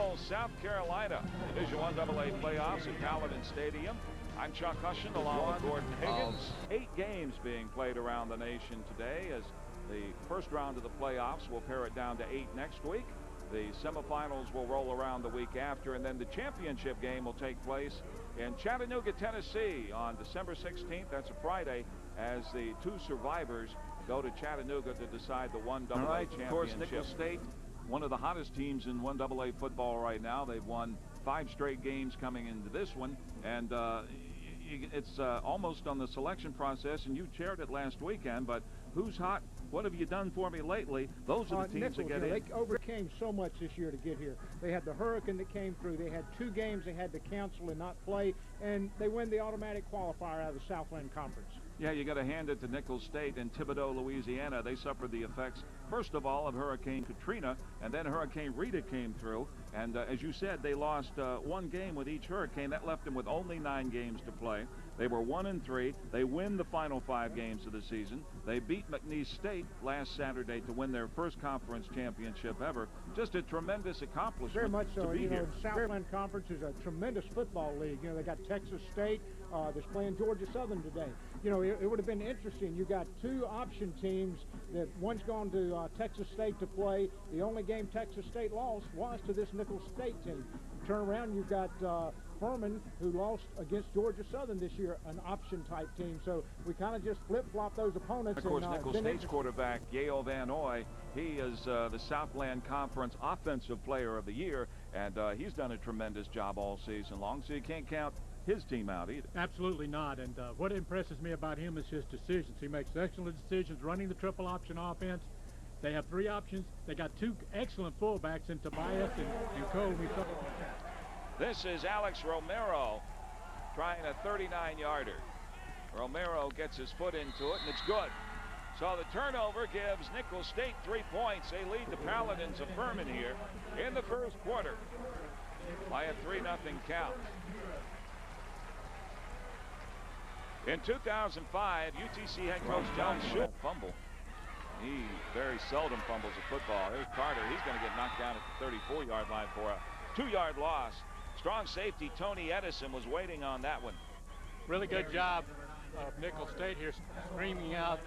Nicholls, South Carolina. Division I AA playoffs at Paladin Stadium. I'm Chuck Hushin along with Gordon Higgins. 8 games being played around the nation today as the first round of the playoffs will pare it down to 8 next week. The semifinals will roll around the week after, and then the championship game will take place in Chattanooga, Tennessee on December 16th. That's a Friday, as the 2 survivors go to Chattanooga to decide the 1AA championship. Of course, Nicholls State, one of the hottest teams in 1AA football right now. They've won 5 straight games coming into this one, and it's almost on the selection process, and you chaired it last weekend, but who's hot? What have you done for me lately? Those are the teams Nicholls, that get in. They overcame so much this year to get here. They had the hurricane that came through. They had 2 games they had to cancel and not play, and they win the automatic qualifier out of the Southland Conference. Yeah, you got to hand it to Nicholls State and Thibodaux, Louisiana. They suffered the effects, first of all, of Hurricane Katrina, and then Hurricane Rita came through. And as you said, they lost 1 game with each hurricane. That left them with only 9 games to play. They were 1-3. They win the final 5 games of the season. They beat McNeese State last Saturday to win their first conference championship ever. Just a tremendous accomplishment. Very much so. To be here. The Southland Conference is a tremendous football league. They got Texas State that's playing Georgia Southern today. It would have been interesting. You got 2 option teams that one's gone to Texas State to play. The only game Texas State lost was to this Nicholls State team. Turn around, you've got Furman, who lost against Georgia Southern this year, an option type team. So we kind of just flip-flop those opponents. Of course, Nicholls State's quarterback, Yale Van Noy, he is the Southland Conference Offensive Player of the Year, and he's done a tremendous job all season long, so you can't count his team out either. Absolutely not. And what impresses me about him is his decisions. He makes excellent decisions running the triple option offense. They have 3 options. They got 2 excellent fullbacks in Tobias and Cole. This is Alex Romero trying a 39-yarder. Romero gets his foot into it, and it's good. So the turnover gives Nicholls State 3 points. They lead the Paladins of Furman here in the first quarter by a 3-0 count. In 2005, UTC head coach John Schultz fumble. He very seldom fumbles a football. There's Carter. He's going to get knocked down at the 34-yard line for a 2-yard loss. Strong safety Tony Edison was waiting on that one. Really good job of Nicholls State here, stringing out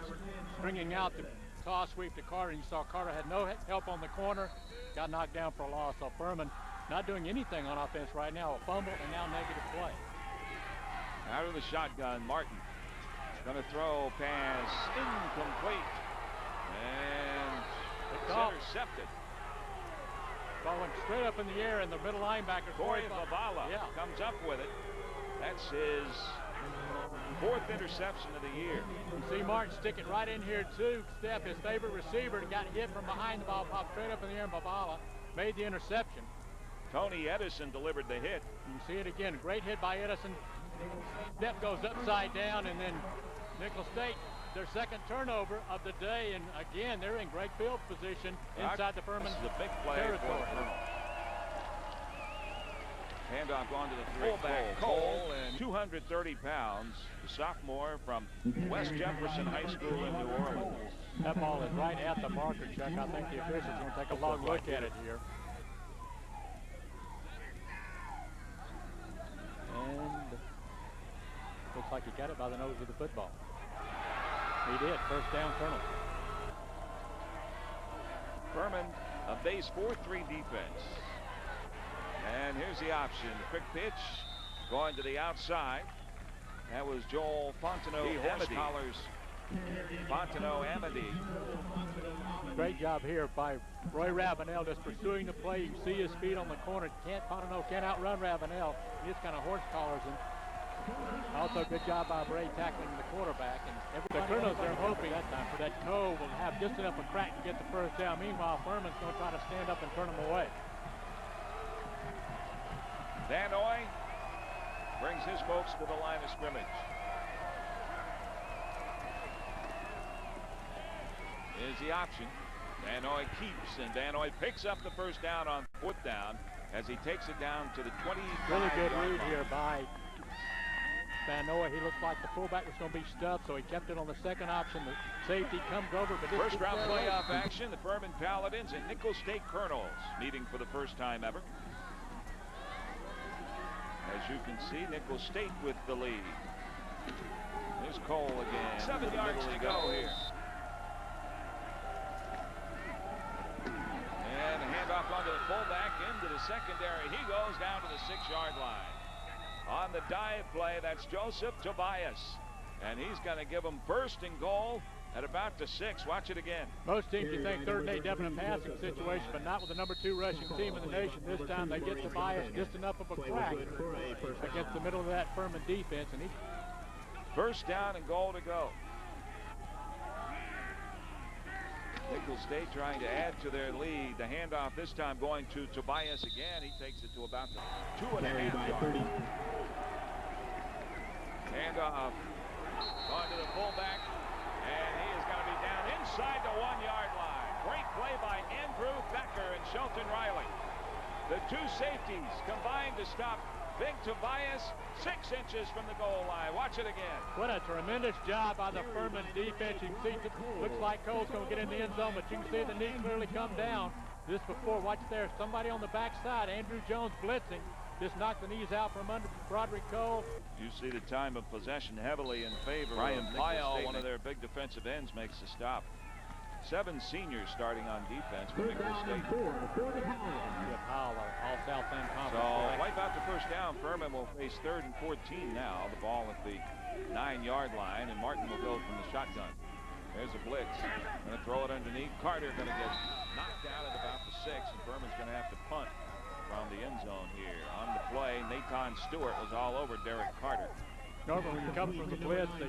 the toss sweep to Carter. You saw Carter had no help on the corner, got knocked down for a loss. So Furman not doing anything on offense right now. A fumble and now negative play. Out of the shotgun, Martin going to throw, pass incomplete, and it's intercepted. Ball went straight up in the air, and the middle linebacker Corey Favala comes up with it. That's his 4th interception of the year. You see Martin stick it right in here too. Steph, his favorite receiver, got hit from behind the ball, popped straight up in the air, and Favala made the interception. Tony Edison delivered the hit. You see it again, great hit by Edison. Step goes upside down, and then Nicholls State, their 2nd turnover of the day, and again they're in great field position inside the Furman territory. This is a big play for Furman. Handoff on to the fullback Cole, and 230 pounds, the sophomore from West Jefferson High School in New Orleans. That ball is right at the marker, Chuck. I think the officials are going to take a long look at it here. And looks like he got it by the nose of the football. He did. First down turnover. Furman, a base 4-3 defense. And here's the option. Quick pitch going to the outside. That was Joel Fontenot-Amity. Fontenot-Amity. Great job here by Roy Ravenel, just pursuing the play. You can see his speed on the corner. Fontenot can't outrun Ravenel. He just kind of horse collars him. Also, good job by Bray tackling the quarterback. And the Colonels are hoping that time for that Cole will have just enough of a crack to get the first down. Meanwhile, Furman's going to try to stand up and turn him away. Van Noy brings his folks to the line of scrimmage. Is the option. Van Noy keeps, and Van Noy picks up the first down on 4th down as he takes it down to the 25. Really good read here by Van Noy. He looked like the fullback was going to be stuffed, so he kept it on the 2nd option. The safety comes over. But first round playoff action, the Furman Paladins and Nicholls State Colonels meeting for the first time ever. As you can see, Nicholls State with the lead. Here's Cole again. 7 yards to go here. And a handoff onto the fullback into the secondary. He goes down to the 6-yard line. On the dive play, that's Joseph Tobias. And he's going to give him first and goal at about the 6. Watch it again. Most teams, you think 3rd and 8, definite passing situation, but not with the number 2 rushing team in the nation. This time they get Tobias just enough of a crack against the middle of that Furman defense. And he... First down and goal to go. Nicholls State trying to add to their lead. The handoff this time going to Tobias again. He takes it to about the 2.5 yard. Handoff onto the fullback, and he is going to be down inside the 1-yard line. Great play by Andrew Thacker and Shelton Riley. The 2 safeties combined to stop Big Tobias 6 inches from the goal line. Watch it again. What a tremendous job by the Furman defense. You can see it looks like Cole's going to get in the end zone, but you can see the knee clearly come down. This before, watch there, somebody on the backside, Andrew Jones blitzing. Just knocked the knees out from under Broderick Cole. You see the time of possession heavily in favor. Ryan Pyle, one of their big defensive ends, makes the stop. 7 seniors starting on defense for Nicholls State. Powell, all South End Conference. So wipe out the first down. Furman will face 3rd and 14 now. The ball at the 9-yard line, and Martin will go from the shotgun. There's a blitz. Going to throw it underneath. Carter going to get knocked out at about the 6, and Furman's going to have to punt from the end zone here. On the play, Nathan Stewart was all over Derek Carter. Normally, when you come from the blitz, the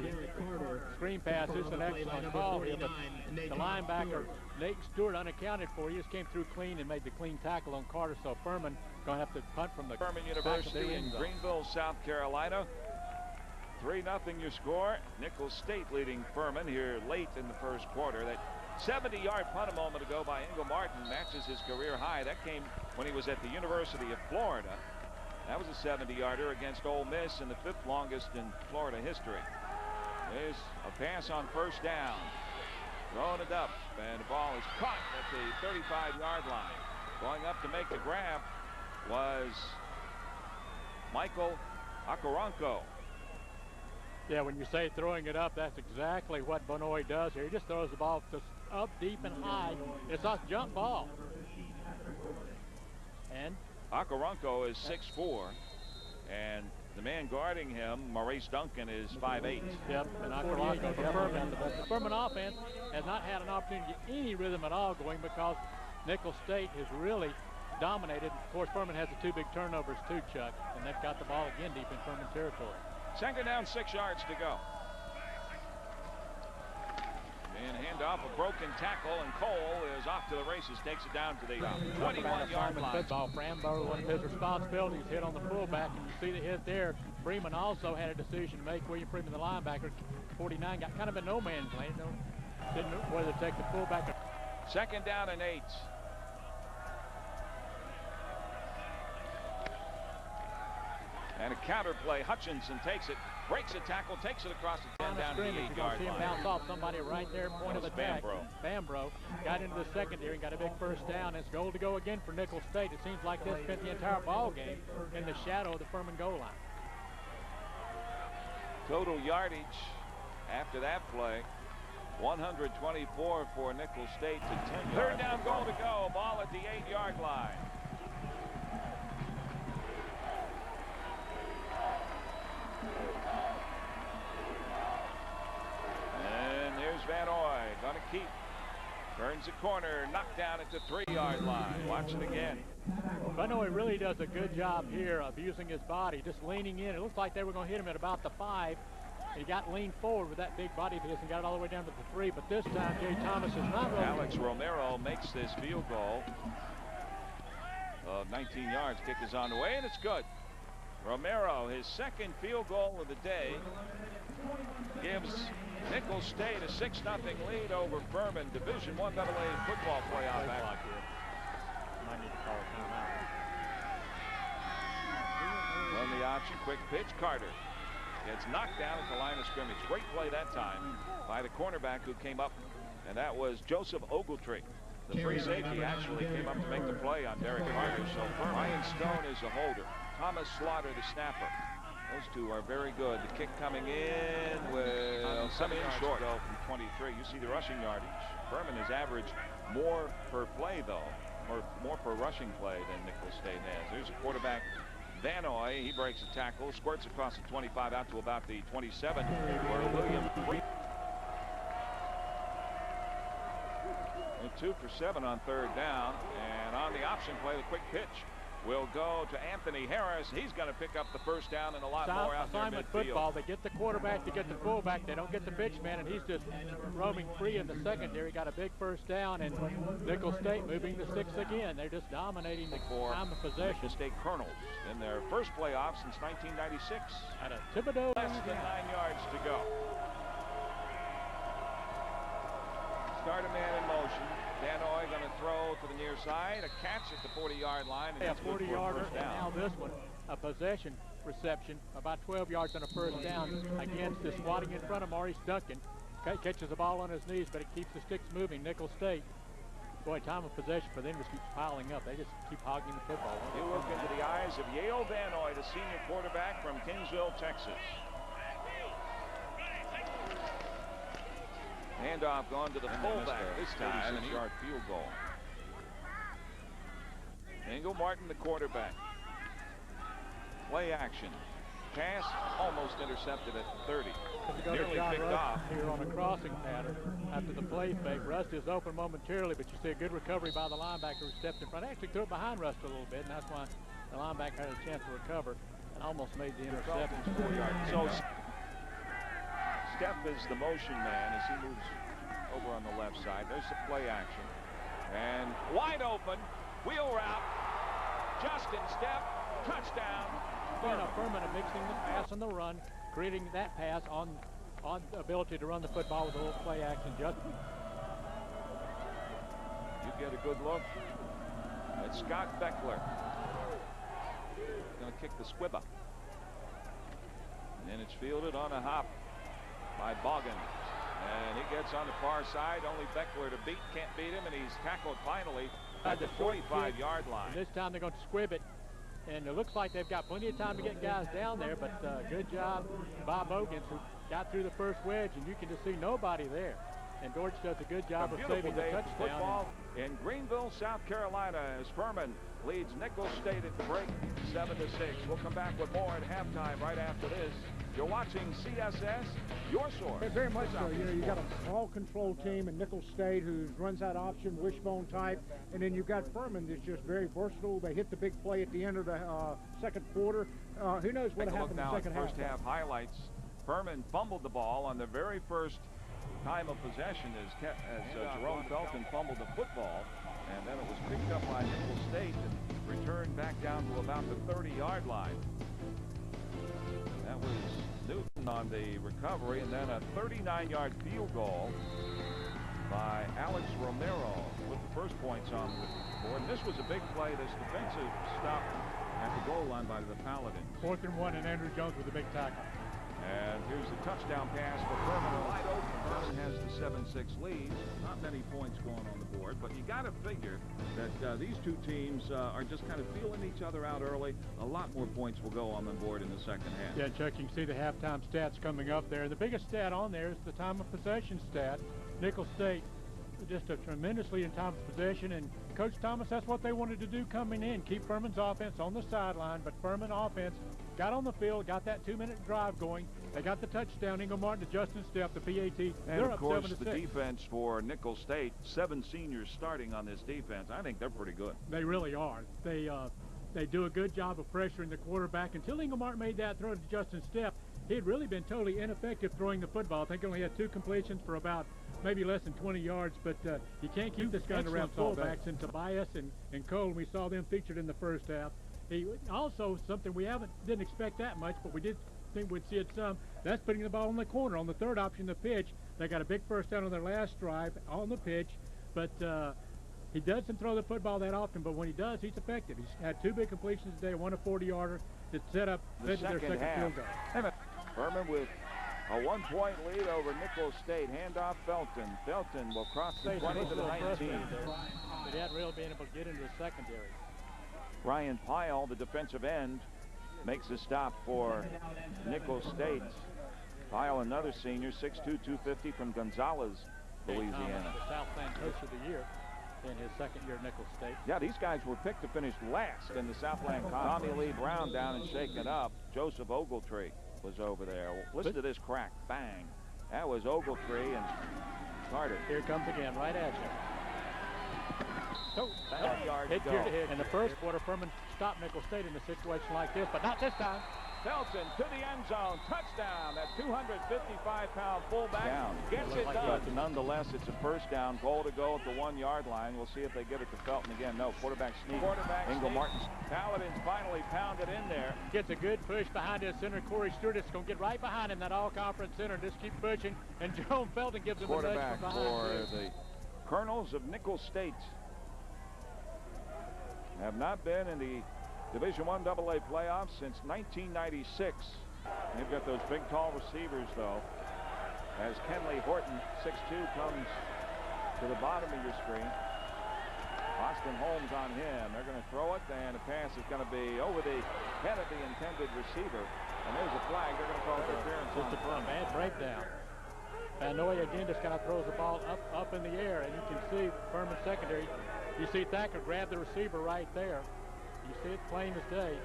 screen pass is an excellent call here, but the linebacker, Nate Stewart, unaccounted for. He just came through clean and made the clean tackle on Carter, so Furman going to have to punt from the Furman University in Greenville, South Carolina. 3-0 your score. Nicholls State leading Furman here late in the first quarter. That 70-yard punt a moment ago by Ingle Martin matches his career high. That came when he was at the University of Florida. That was a 70-yarder against Ole Miss and the 5th longest in Florida history. There's a pass on first down. Throwing it up, and the ball is caught at the 35-yard line. Going up to make the grab was Michael Akaronko. Yeah, when you say throwing it up, that's exactly what Bonoy does here. He just throws the ball just up deep and high. It's a jump ball. And Akaronko is 6'4", and the man guarding him, Maurice Duncan, is 5'8". Yep, and Akaronko for Furman. The Furman offense has not had an opportunity to get any rhythm at all going because Nicholls State has really dominated. Of course, Furman has the 2 big turnovers too, Chuck, and they've got the ball again deep in Furman territory. Second down, 6 yards to go. And handoff, a broken tackle, and Cole is off to the races, takes it down to the 21-yard line. Football, Frambo, one of his responsibilities, hit on the fullback, and you see the hit there. Freeman also had a decision to make. William Freeman, the linebacker, 49, got kind of a no man's land. Didn't know whether to take the fullback. Second down and 8. And a counter play. Hutchinson takes it, breaks a tackle, takes it across the 10 down to the 8-yard line. Bounce off somebody right there, point of attack. Bambro got into the secondary and got a big first down. It's goal to go again for Nicholls State. It seems like this spent the entire ball game in the shadow of the Furman goal line. Total yardage after that play, 124 for Nicholls State to 10 yards. 3rd down, goal to go. Ball at the 8-yard line. Van Oy going to keep. Turns the corner, knocked down at the 3-yard line. Watch it again. Van Oy really does a good job here of using his body, just leaning in. It looks like they were going to hit him at about the 5. He got leaned forward with that big body of his and got it all the way down to the 3. But this time, Jay Thomas is not rolling. Alex Romero makes this field goal of 19 yards. Kick is on the way, and it's good. Romero, his 2nd field goal of the day, gives Nicholls State a 6-0 lead over Furman. Division I AA football playoff action. Might need to call a timeout. On the option, quick pitch, Carter gets knocked down at the line of scrimmage. Great play that time by the cornerback who came up, and that was Joseph Ogletree. The free safety actually came up to make the play on Derek Carter. So Ryan Stone is a holder. Thomas Slaughter, the snapper. Those two are very good. The kick coming in with 7 yards short from 23. You see the rushing yardage. Furman has averaged more per play, though, or more per rushing play than Nicholls State has. There's a quarterback, Vanoy. He breaks a tackle, squirts across the 25 out to about the 27, where William 2 for 7 on 3rd down. And on the option play, the quick pitch will go to Anthony Harris. He's going to pick up the first down and a lot more out there midfield. Football. They get the quarterback, they get the fullback. They don't get the pitch man, and he's just roaming free in the secondary. Got a big first down, and Nicholls State moving the 6 again. They're just dominating the time of possession. The State Colonels in their first playoff since 1996. At a Thibodeau. Less than 9 yards to go. Start a man in motion. Vanoy going to throw to the near side. A catch at the 40-yard line. And a 40-yarder. Now this one, a possession reception, about 12 yards on a first down against the squatting in front of Maurice Duncan. Catches the ball on his knees, but it keeps the sticks moving. Nicholls State. Boy, time of possession for them just keeps piling up. They just keep hogging the football. You look into the eyes of Yale Vanoy, the senior quarterback from Kingsville, Texas. Handoff going to the fullback this time, and 6-yard field goal. Ingle Martin, the quarterback. Play action. Pass almost intercepted at 30. Nearly picked off. Here on a crossing pattern after the play fake. Rust is open momentarily, but you see a good recovery by the linebacker who stepped in front. Actually threw it behind Rust a little bit, and that's why the linebacker had a chance to recover and almost made the interception. 4 yards. So Steph is the motion man as he moves over on the left side. There's the play action. And wide open. Wheel route. Justin Steph. Touchdown. Furman mixing the pass and the run, creating that pass on the ability to run the football with a little play action. Justin. You get a good look at Scott Beckler. Going to kick the squibba. And then it's fielded on a hop by Boggin. And he gets on the far side. Only Beckler to beat. Can't beat him. And he's tackled finally at the 45-yard line. And this time they're going to squib it. And it looks like they've got plenty of time to get guys down there. But good job, Bob Ogins, who got through the first wedge. And you can just see nobody there. And George does a good job of saving the touchdown. Football in Greenville, South Carolina, as Furman leads Nicholls State at the break 7-6. We'll come back with more at halftime right after this. You're watching CSS, your source. Very much so. You know, you got a ball control team in Nicholls State who runs that option wishbone type, and then you've got Furman that's just very versatile. They hit the big play at the end of the second quarter. Who knows what happened in the second half? First half highlights. Furman fumbled the ball on the very first time of possession as Jerome Felton fumbled the football, and then it was picked up by Nicholls State and returned back down to about the 30-yard line. That was Newton on the recovery, and then a 39-yard field goal by Alex Romero with the first points on the board. And this was a big play, this defensive stop at the goal line by the Paladins. 4th and 1, and Andrew Jones with a big tackle. And here's the touchdown pass for Furman. Wide open. Furman has the 7-6 lead. Not many points going on the board, but you got to figure that these two teams are just kind of feeling each other out early. A lot more points will go on the board in the second half. Yeah, Chuck, you can see the halftime stats coming up there. The biggest stat on there is the time of possession stat. Nicholls State just a tremendous lead in time of possession, and Coach Thomas, that's what they wanted to do coming in, keep Furman's offense on the sideline, but Furman offense got on the field, got that 2-minute drive going. They got the touchdown. Ingle Martin to Justin Steph, the PAT. And they're of up course, 7-6. the defense for Nicholls State, 7 seniors starting on this defense. I think they're pretty good. They really are. They do a good job of pressuring the quarterback. Until Ingle Martin made that throw to Justin Steph, he had really been totally ineffective throwing the football. I think he only had 2 completions for about maybe less than 20 yards, but you can't keep this guy around fullbacks. And Tobias and Cole, we saw them featured in the first half. He also, something we didn't expect that much, but we did think we'd see it some. That's putting the ball in the corner on the third option, the pitch. They got a big first down on their last drive on the pitch, but he doesn't throw the football that often, but when he does, he's effective. He's had 2 big completions today, one a 40-yarder that set up their second field goal. Furman with a 1-point lead over Nicholls State. Handoff Felton. Felton will cross the 20 to the 19. But he hadn't really been able to get into the secondary. Ryan Pyle, the defensive end makes a stop for Nicholls State. Kyle, another senior, 6'2", 250 from Gonzales, Louisiana. The Southland Coach of the Year in his second year at Nicholls State. Yeah, these guys were picked to finish last in the Southland Conference. Tommy Lee Brown down and shaken up. Joseph Ogletree was over there. Listen to this crack. Bang. That was Ogletree and Carter. Here it comes again, right at you. So, yard hit to go. In the first quarter, Furman stopped Nicholls State in a situation like this, but not this time. Felton to the end zone. Touchdown. That 255-pound fullback gets it done. But nonetheless, it's a first down. Goal to go at the 1-yard line. We'll see if they get it to Felton again. No, quarterback sneak. Ingle Martin. Paladins finally pounded in there. Gets a good push behind his center, Corey Stewart. It's going to get right behind him, that all-conference center. Just keep pushing. And Jerome Felton gives him a nudge from behind. For the Colonels of Nicholls State. Have not been in the Division I AA playoffs since 1996. They've got those big, tall receivers, though. As Kenley Horton, 6'2", comes to the bottom of your screen. Austin Holmes on him. They're going to throw it, and the pass is going to be over the head of the intended receiver. And there's a flag. They're going to call interference. Just a bad breakdown. Van Noy again just kind of throws the ball up in the air, and you can see Furman secondary. You see Thacker grab the receiver right there. You see it plain as day,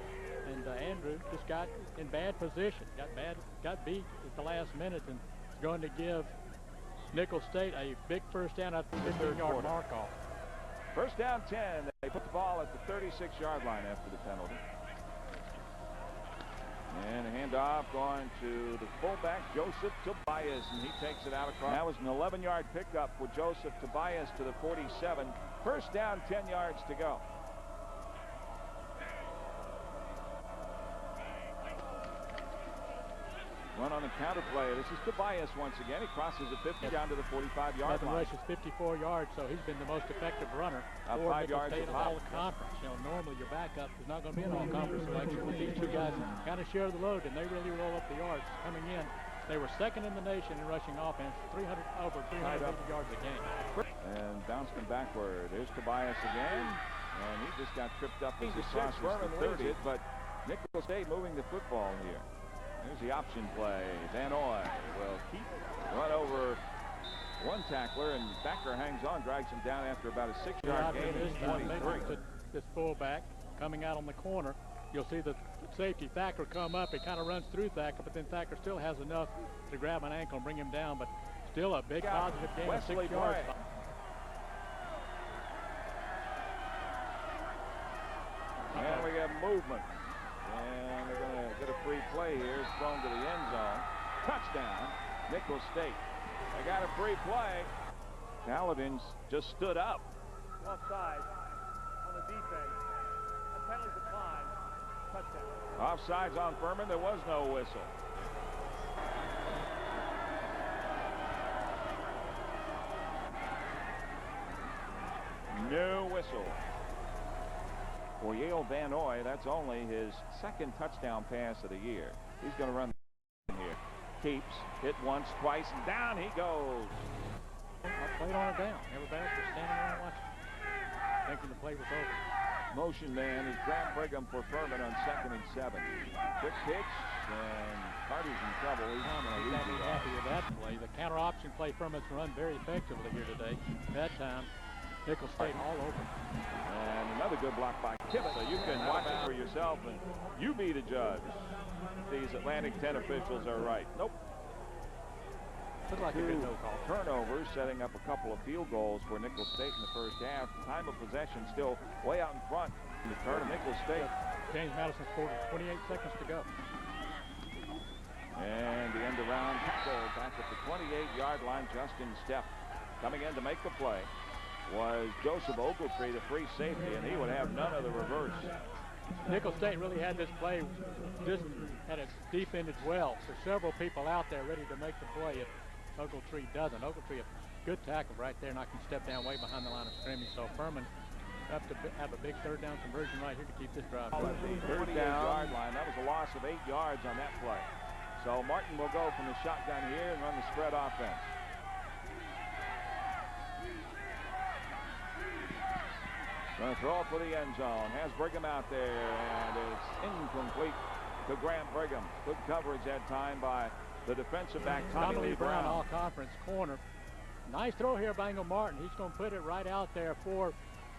and Andrew just got in bad position, got beat at the last minute, and is going to give Nicholls State a big first down at the 15-yard mark off. First down 10. They put the ball at the 36-yard line after the penalty. And a handoff going to the fullback, Joseph Tobias, and he takes it out across. That was an 11-yard pickup for Joseph Tobias to the 47. First down, 10 yards to go. Run on the counter play. This is Tobias once again. He crosses the 50 down to the 45-yard line. Rush is 54 yards, so he's been the most effective runner for 5 yards of all the conference. You know, normally your backup is not going to be an all-conference selection, but these two guys kind of share the load, and they really roll up the yards coming in. They were second in the nation in rushing offense, over 350 yards a game. And bounced him backward. There's Tobias again, and he just got tripped up as he crosses the 30, but Nicholls State moving the football here. Here's the option play. Van Noy will run over one tackler, and Thacker hangs on, drags him down after about a 6-yard gain of 23. This fullback coming out on the corner. You'll see the safety Thacker come up. He kind of runs through Thacker, but then Thacker still has enough to grab an ankle and bring him down. But still a big positive gain of 6 yards. And we have movement. And they're going to get a free play here. It's thrown to the end zone. Touchdown, Nicholls State. They got a free play. Paladins just stood up. Offside on the defense. A penalty decline. Touchdown. Offsides on Furman. There was no whistle. No whistle. For Yale Van Noy, that's only his second touchdown pass of the year. He's going to run here. Keeps, hit once, twice, and down he goes. Played on it down. Everybody else was standing around watching, thinking the play was over. Motion man is Grant Brigham for Furman on 2nd and 7. Quick pitch, and Carter's in trouble. He's going to be happy with that play. The counter option play Furman's run very effectively here today. That time, Nicholls State all over. And another good block by Tibbet. So you can watch it for yourself, and you be the judge. These Atlantic 10 officials are right. Nope. Looks like a good no call. Turnovers, setting up a couple of field goals for Nicholls State in the first half. Time of possession still way out in front. The turn of Nicholls State. James Madison's 28 seconds to go. And the end around tackle back at the 28-yard line. Justin Stepp coming in to make the play was Joseph Ogletree, the free safety, and he would have none of the reverse. Nicholls State really had this play, just had it defended well. There's several people out there ready to make the play if Ogletree doesn't. Ogletree, a good tackle right there, and I can step down way behind the line of scrimmage. So Furman have to have a big third down conversion right here to keep this drive. At the 38-yard line, that was a loss of 8 yards on that play. So Martin will go from the shotgun here and run the spread offense. Going to throw it for the end zone. Has Brigham out there, and it's incomplete. to Graham Brigham. Good coverage that time by the defensive back, Tommy Lee Brown, Brown. all-conference corner. Nice throw here by Engel Martin. He's going to put it right out there for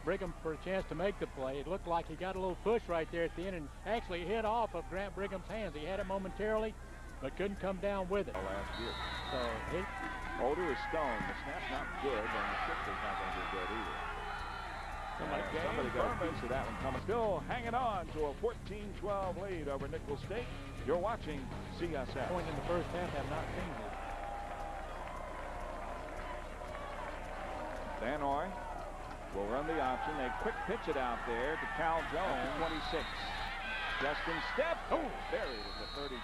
Brigham for a chance to make the play. It looked like he got a little push right there at the end and actually hit off of Grant Brigham's hands. He had it momentarily, but couldn't come down with it. Last year. So he Holder is stoned. The snap's not good, and the kick is not going to be good either. Somebody got a piece of that one coming. Still hanging on to a 14-12 lead over Nicholls State. You're watching CSF. Point in the first half have not seen it. Danoy will run the option. They quick pitch it out there to Cal Jones, 26. Justin Step. Oh, buried at the 32.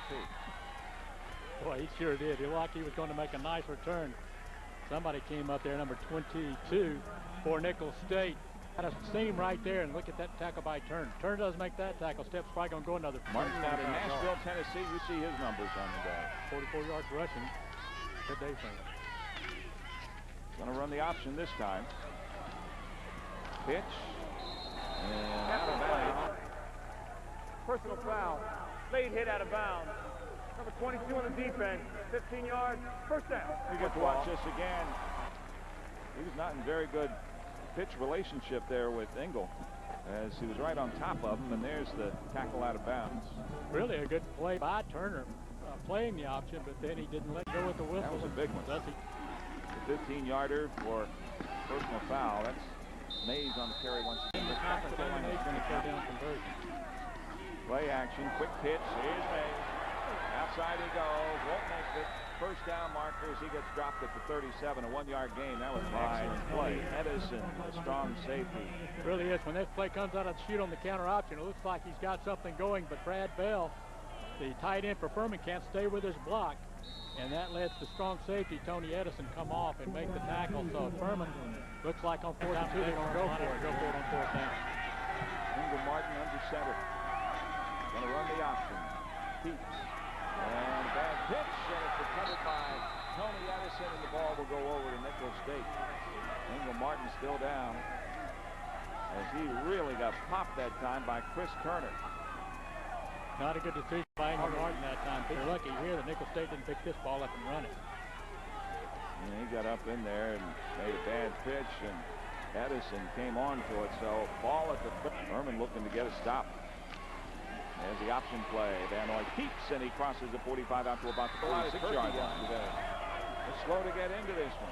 Boy, he sure did. He looked like he was going to make a nice return. Somebody came up there, number 22 for Nicholls State. Had a seam right there, and look at that tackle by Turner. Turner doesn't make that tackle. Step's probably going to go another. Martin out in Nashville, Tennessee. You see his numbers on the day. 44 yards rushing. Good day for him. Going to run the option this time. Pitch. And out of bounds. Personal foul. Late hit out of bounds. Number 22 on the defense. 15 yards. First down. You get to watch this again. He was not in very good pitch relationship there with Engel, as he was right on top of him, and there's the tackle out of bounds. Really a good play by Turner, playing the option, but then he didn't let go with the whistle. That was a big one. Does he? The 15-yarder for personal foul. That's Mays on the carry once again. The conference elimination and down conversion. Play action, quick pitch. Here's Mays. Outside he goes. Won't make it. First down markers. He gets dropped at the 37. A 1-yard gain. That was an excellent play. Edison, a strong safety. It really is. When this play comes out of the shoot on the counter option, it looks like he's got something going, but Brad Bell, the tight end for Furman, can't stay with his block. And that lets the strong safety, Tony Edison, come off and make the tackle. So Furman looks like on 4th down, they're going to go for it. Go for it on 4th down. Engel Martin under center. Going to run the option. Keeps. And a bad pitch, and it's recovered by Tony Edison, and the ball will go over to Nicholls State. Engel Martin still down, as he really got popped that time by Chris Turner. Not a good decision by Engel Martin that time. They're lucky here that Nicholls State didn't pick this ball up and run it. And he got up in there and made a bad pitch, and Edison came on to it. So ball at the Furman looking to get a stop. There's the option play. Danoy keeps, and he crosses the 45 out to about the 46-yard line. They're slow to get into this one.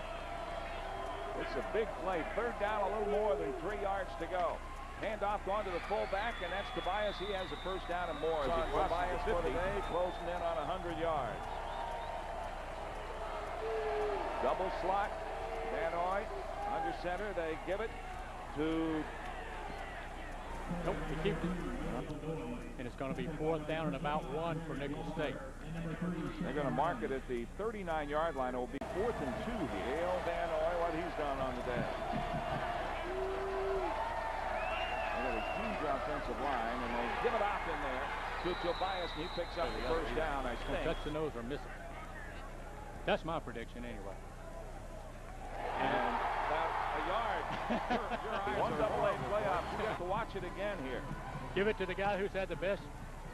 It's a big play. Third down, a little more than 3 yards to go. Handoff going to the fullback, and that's Tobias. He has a first down and more. As he Tobias for the day, closing in on 100 yards. Double slot. Danoy under center. They give it to... Nope, he keeps it. And it's going to be 4th down and about 1 for Nicholls State. They're going to mark it at the 39-yard line. It will be 4th and 2 here. Dale Danoy, what he's done on the day. They got a huge offensive line, and they give it off in there to Tobias, and he picks up the first down, I think. Touch the nose or miss it. That's my prediction anyway. And about a yard. One double-A playoff. You have to watch it again here. Give it to the guy who's had the best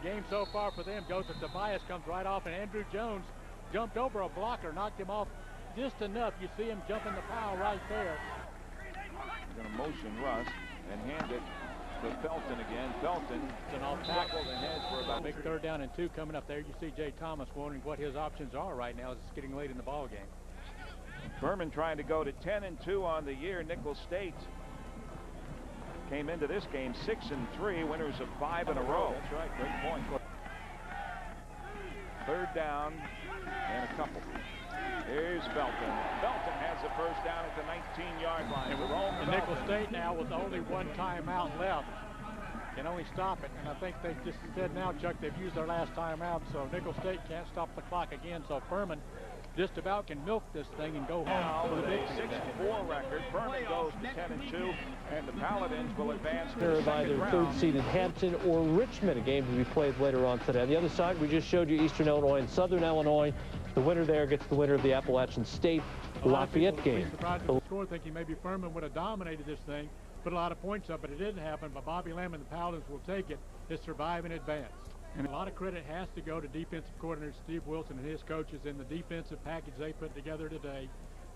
game so far for them. Goes to Tobias, comes right off, and Andrew Jones jumped over a blocker, knocked him off just enough. You see him jumping the pile right there. They're going to motion Russ and hand it to Felton again. Felton tackled ahead for about big 3rd down and 2 coming up there. You see Jay Thomas wondering what his options are right now as it's getting late in the ball game. Furman trying to go to 10-2 on the year. Nicholls State came into this game 6-3, winners of 5 in a row. That's right, great point. 3rd down and a couple. Here's Felton. Felton has the first down at the 19-yard line. And Nicholls State now with only 1 timeout left can only stop it. And I think they just said now, Chuck, they've used their last timeout, so Nicholls State can't stop the clock again. So Furman just about can milk this thing and go home with a 6-4 record. Furman goes to 10-2, and the Paladins will advance to They're the by second either round. third-seeded Hampton or Richmond, a game to be played later on today. On the other side, we just showed you Eastern Illinois and Southern Illinois. The winner there gets the winner of the Appalachian State Lafayette game. Surprised at the score, thinking maybe Furman would have dominated this thing, put a lot of points up, but it didn't happen. But Bobby Lamb and the Paladins will take it to survive and advance. And a lot of credit has to go to defensive coordinator Steve Wilson and his coaches in the defensive package they put together today,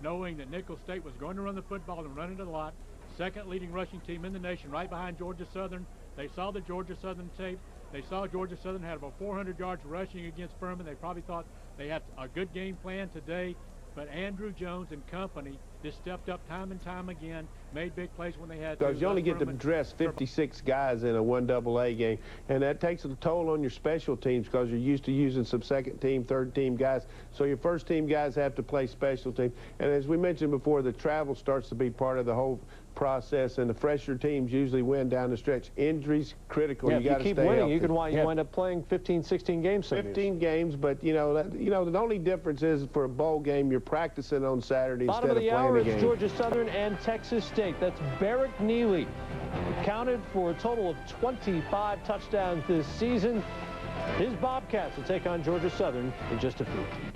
knowing that Nicholls State was going to run the football and run it a lot. Second leading rushing team in the nation, right behind Georgia Southern. They saw the Georgia Southern tape. They saw Georgia Southern had about 400 yards rushing against Furman. They probably thought they had a good game plan today. But Andrew Jones and company just stepped up time and time again, made big plays when they had to. Because you only get to dress 56 guys in a 1AA game, and that takes a toll on your special teams because you're used to using some second team, third team guys. So your first team guys have to play special teams. And as we mentioned before, the travel starts to be part of the whole process, and the fresher teams usually win down the stretch. Injuries critical. Yeah, you got to keep stay winning, healthy. you could wind up playing 15, 16 games. 15 games, but the only difference is for a bowl game, you're practicing on Saturday Bottom instead of the of playing hour the game. is Georgia Southern and Texas State. That's Barrett Neely, counted for a total of 25 touchdowns this season. His Bobcats will take on Georgia Southern in just a few.